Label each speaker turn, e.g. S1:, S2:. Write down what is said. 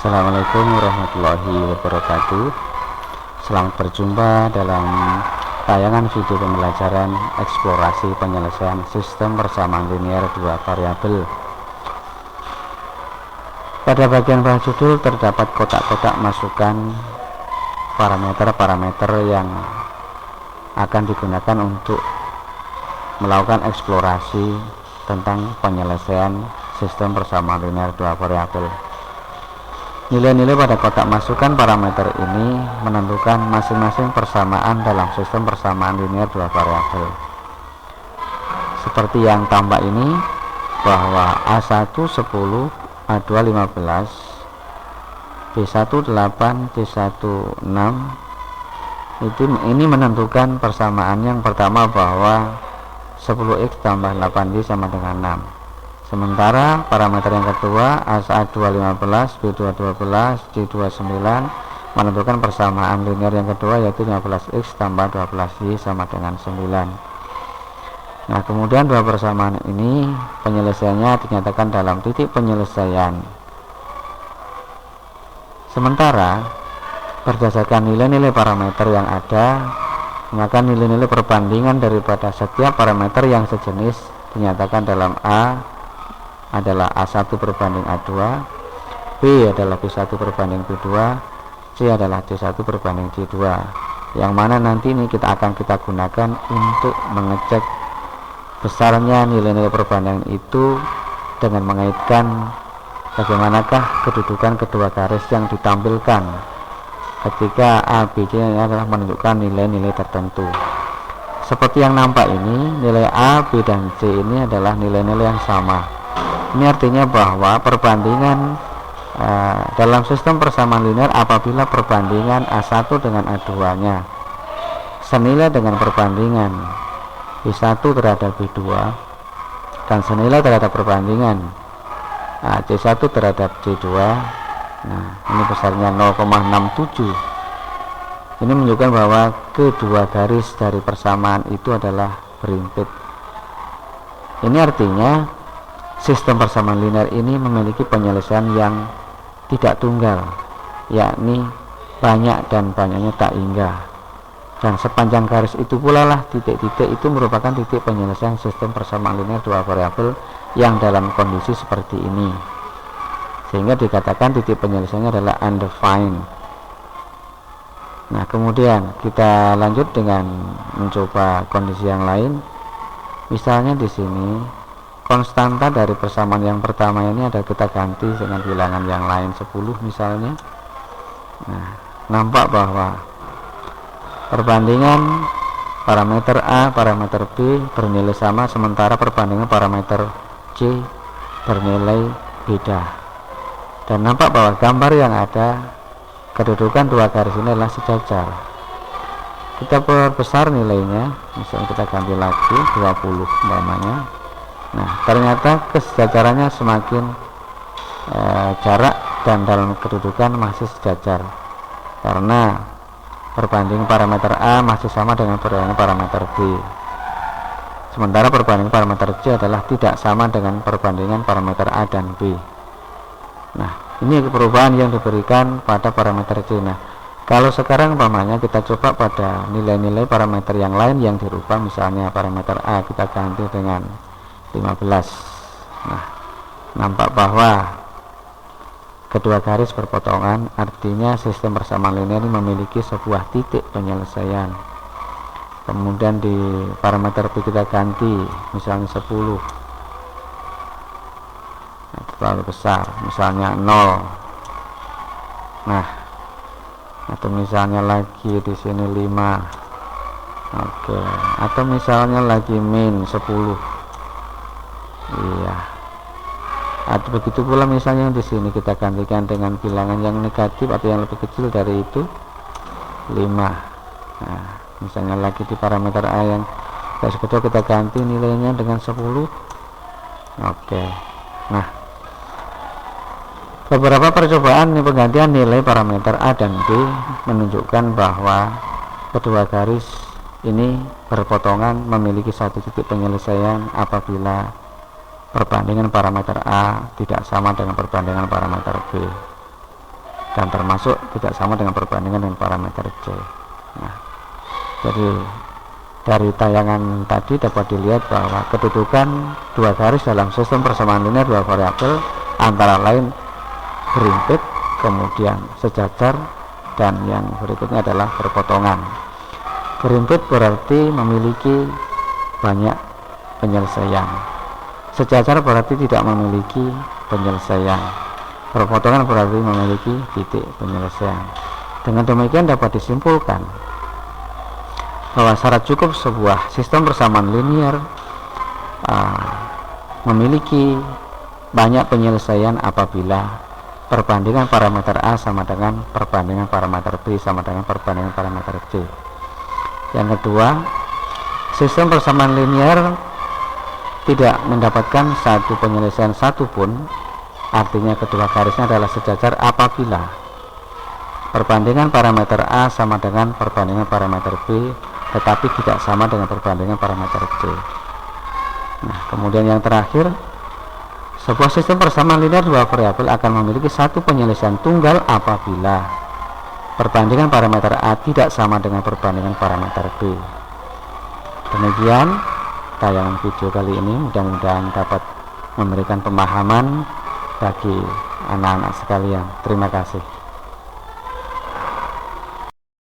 S1: Assalamualaikum warahmatullahi wabarakatuh. Selamat berjumpa dalam tayangan video pembelajaran eksplorasi penyelesaian sistem persamaan linear dua variabel. Pada bagian bawah judul terdapat kotak-kotak masukan parameter-parameter yang akan digunakan untuk melakukan eksplorasi tentang penyelesaian sistem persamaan linear dua variabel. Nilai-nilai pada kotak masukan parameter ini menentukan masing-masing persamaan dalam sistem persamaan linear dua variabel. Seperti yang tampak ini, bahwa A1 10, A2 15, B1 8, C1 6. Ini menentukan persamaan yang pertama bahwa 10x tambah 8y sama dengan 6. Sementara parameter yang kedua A1 15, B2 12, C2 9 menentukan persamaan linear yang kedua, yaitu 15x tambah 12y sama dengan 9. Nah, kemudian dua persamaan ini penyelesaiannya dinyatakan dalam titik penyelesaian. Sementara berdasarkan nilai-nilai parameter yang ada, maka nilai-nilai perbandingan daripada setiap parameter yang sejenis dinyatakan dalam A adalah A1 berbanding A2, B adalah B1 berbanding B2, C adalah C1 berbanding C2, yang mana nanti ini akan kita gunakan untuk mengecek besarnya nilai-nilai perbandingan itu dengan mengaitkan bagaimanakah kedudukan kedua garis yang ditampilkan ketika A, B, C adalah menunjukkan nilai-nilai tertentu. Seperti yang nampak ini, nilai A, B, dan C ini adalah nilai-nilai yang sama. Ini artinya bahwa perbandingan dalam sistem persamaan linear apabila perbandingan A1 dengan A2 nya senilai dengan perbandingan B1 terhadap B2 dan senilai terhadap perbandingan C1 terhadap C2. Nah, ini besarnya 0,67. Ini menunjukkan bahwa kedua garis dari persamaan itu adalah berimpit. Ini artinya sistem persamaan linear ini memiliki penyelesaian yang tidak tunggal, yakni banyak dan banyaknya tak hingga. Dan sepanjang garis itu pula lah titik-titik itu merupakan titik penyelesaian sistem persamaan linear dua variabel yang dalam kondisi seperti ini. Sehingga dikatakan titik penyelesaiannya adalah undefined. Nah, kemudian kita lanjut dengan mencoba kondisi yang lain. Misalnya di sini konstanta dari persamaan yang pertama ini ada kita ganti dengan bilangan yang lain 10 misalnya. Nah, nampak bahwa perbandingan parameter A, parameter B bernilai sama, sementara perbandingan parameter C bernilai beda. Dan nampak bahwa gambar yang ada, kedudukan dua garis ini adalah sejajar. Kita perbesar nilainya, misalnya kita ganti lagi 20 umpamanya. Nah, ternyata kesejajarannya semakin jarak dan dalam kedudukan masih sejajar karena perbandingan parameter A masih sama dengan perbandingan parameter B, sementara perbandingan parameter C adalah tidak sama dengan perbandingan parameter A dan B. Nah, ini perubahan yang diberikan pada parameter C. Nah, kalau sekarang umpamanya kita coba pada nilai-nilai parameter yang lain yang dirubah, misalnya parameter A kita ganti dengan 15. Nah, nampak bahwa kedua garis berpotongan, artinya sistem persamaan linear ini memiliki sebuah titik penyelesaian. Kemudian di parameter B kita ganti misalnya 10, terlalu besar, misalnya 0. Nah, atau misalnya lagi di sini 5. Oke, atau misalnya lagi min 10. Iya. Atau begitu pula misalnya di sini kita gantikan dengan bilangan yang negatif atau yang lebih kecil dari itu 5. Nah, misalnya lagi di parameter A yang garis kedua kita ganti nilainya dengan 10. Oke. Nah, beberapa percobaan penggantian nilai parameter A dan B menunjukkan bahwa kedua garis ini berpotongan memiliki satu titik penyelesaian apabila perbandingan parameter A tidak sama dengan perbandingan parameter B. dan termasuk tidak sama dengan perbandingan dengan parameter C. Nah, jadi dari tayangan tadi dapat dilihat bahwa kedudukan dua garis dalam sistem persamaan linear dua variabel antara lain berimpit, kemudian sejajar, dan yang berikutnya adalah berpotongan. Berimpit berarti memiliki banyak penyelesaian, sejajar berarti tidak memiliki penyelesaian, berpotongan berarti memiliki titik penyelesaian. Dengan demikian dapat disimpulkan bahwa syarat cukup sebuah sistem persamaan linear memiliki banyak penyelesaian apabila perbandingan parameter A sama dengan perbandingan parameter B sama dengan perbandingan parameter C. Yang kedua, sistem persamaan linear tidak mendapatkan satu penyelesaian satupun, artinya kedua garisnya adalah sejajar apabila perbandingan parameter A sama dengan perbandingan parameter B, tetapi tidak sama dengan perbandingan parameter C. Nah, kemudian yang terakhir, sebuah sistem persamaan linear dua variabel akan memiliki satu penyelesaian tunggal apabila perbandingan parameter A tidak sama dengan perbandingan parameter B. Demikian tayangan video kali ini, mudah-mudahan dapat memberikan pemahaman bagi anak-anak sekalian. Terima kasih.